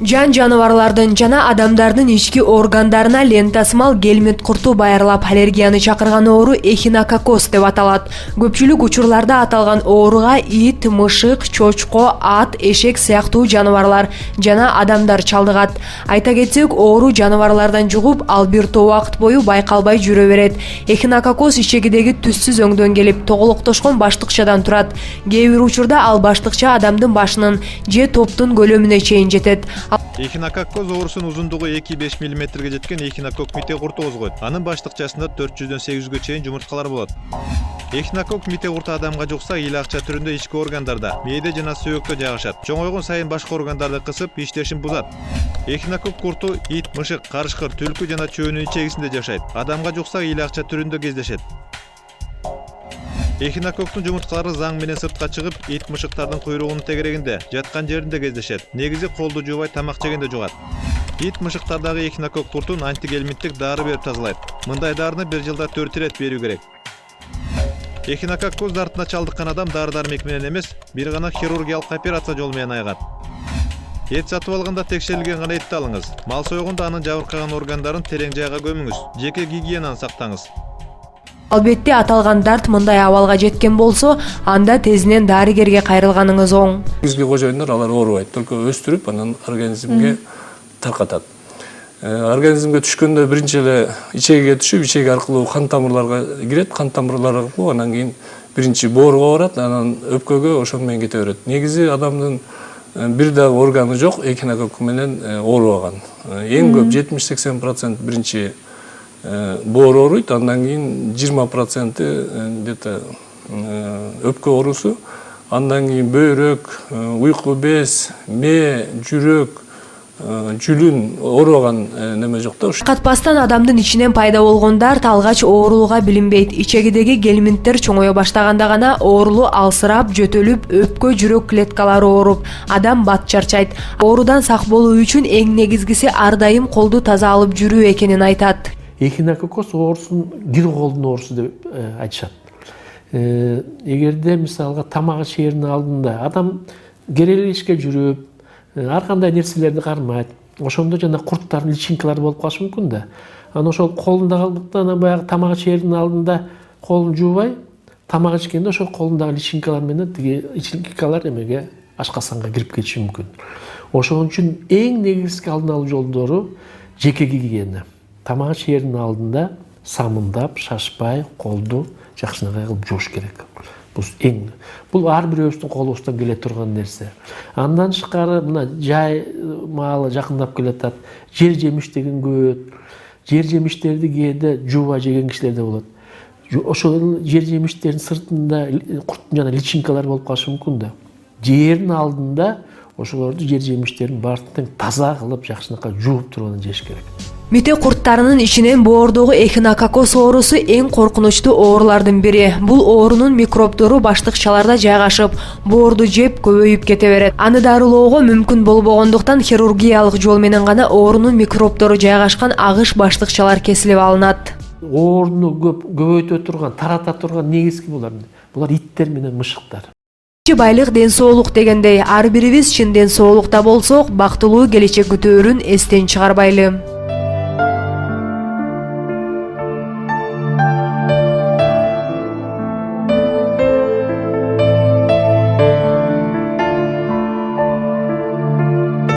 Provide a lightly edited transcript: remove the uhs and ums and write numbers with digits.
Жаныбарлардын жана адамдардын ички органдарына лентасмал гельминт курту байырлап аллергияны чакырган оору эхинококоз деп аталат. Көпчүлүк учурларда аталган ооруга ит, мышык, чочко, ат, эшек сыяктуу жаныбарлар жана адамдар чалдыгат. Айта кетсек, оору жаныбарлардан жугуп, ал бир топ убакыт бою байкалбай жүрө берет. Эхинококоз ичегидеги түссүз өңдөн келип, тоголоктошкон баштыкчадан турат. Кээ бир учурда ал баштыкча адамдын башынын же топтун көлөмүнө чейин жетет. Эхинококоз оорусунун узундугу 2-5 мм жеткен эхинокок мите курту козгойт. Анын баштыкчасында 400-дөн 800гө чейин жумурткалар болот. Эхинокок мите курту адамга жукса, ыйлакча түрүндө ички органдарда, мээде жана сөөктө жайгашат. Чоңойгон сайын башка органдарды кысып, иштешин бузат. Эхинокок курту ит, мышык, карышкыр, түлкү жана чөөнүн ичегисинде жашайт. Адамга жукса, ыйлакча түрүндө кездешет. Эхинококтун жумурткалары заң менен сыртка чыгып, ит мышыктардын куйругунун тегерегинде, жаткан жеринде кездешет. Негизи колду жуубай тамак жегенде жугат. Ит мышыктардагы эхинокок куртун антигельминттик дары берип тазалайт. Мындай дарыны бир жылда 4 ирет берүү керек. Эхинококоз дартына чалдыккан адам дары-дармек менен эмес, бир гана хирургиялык операция жолу менен айыгат. Эт сатып алганда текшерилген гана этти алыңыз. Мал сойгондо анын жабыркаган органдарын терең жайга көмүңүз. Жеке гигиенаны сактаңыз. Албетте аталган дарт мындай абалга жеткен болсо, анда тезинен дарыгерге кайрылганыңыз оң. Бизге кожоюндар алар оорубайт, только өстүрүп, анан организмге таркатат. Организмге түшкөндө биринчи эле ичегиге түшүп, ичеги аркылуу кан тамырларга кирет, кан тамырлар аркылуу анан кийин биринчи бооруга барат, анан өпкөгө ошол менен кете берет. Негизи адамдын бир дагы органы жок эхинокок менен оорубаган. Эң көп 70-80% биринчи боору ооруйт, андан кийин 20% где-то өпкө оорусу, андан кийин бөйрөк, уйку без, мээ, жүрөк, жүлүн оорубаган неме жок да. Катпастан адамдын ичинен пайда болгон дарт алгач оорулууга билинбейт. Ичегидеги гельминттер чоңое баштаганда гана оорулуу алсырап, жөтөлүп, өпкө, жүрөк клеткалары ооруп, адам бат чарчайт. Оорудан сак болуу үчүн эң негизгиси ар дайым колду таза алып жүрүү экенин айтат. Эхинококоз оорусун бир колдун оорусу деп айтышат. Эгерде мисалга тамак ишердин алдында адам кереле ишке жүрүп, ар кандай нерселерди кармайт. Ошондо жана курттардын личинкалары болуп калышы мүмкүн да. Анан ошол колунда калдыктан баягы тамак ишердин алдында колун жуубай, тамак ичкенде ошол колундагы личинкалар менен тиги личинкалар эмеге ашкасанга кирип кетиши мүмкүн. Ошон үчүн эң негизги алдын алуу жолдору жеке гигиена. Тамак ишердин алдында самындап, шашпай, колду жакшынакай кылып жууш керек. Бул ар бирөөбүздүн колубуздан келе турган нерсе. Андан тышкары мына жай маалы жакындап келатат. Жер жемиш деген көп. Жер жемиштерди кээде жуубай жеген кишилер да болот. Ошол жер жемиштердин сыртында курттун жана личинкалар болуп калышы мүмкүн да. Жердин алдында ошолорду жер жемиштерин баардыгын таза кылып жакшынакай жууп туруп анан жеш керек. Мите курттарынын ичинен боордогу эхинококоз оорусу эң коркунучтуу оорулардын бири. Бул оорунун микробдору баштыкчаларда жайгашып, боорду жеп көбөйүп кете берет. Аны дарылоого мүмкүн болбогондуктан хирургиялык жол менен гана оорунун микробдору жайгашкан агыш баштыкчалар кесилип алынат. Ооруну көбөйтө турган, тарата турган негизги булар иттер менен мышыктар. Байлык ден соолук дегендей, ар бирибиз чын ден соолукта болсок, бактылуу келечек күтөөрүн эстен чыгарбайлы.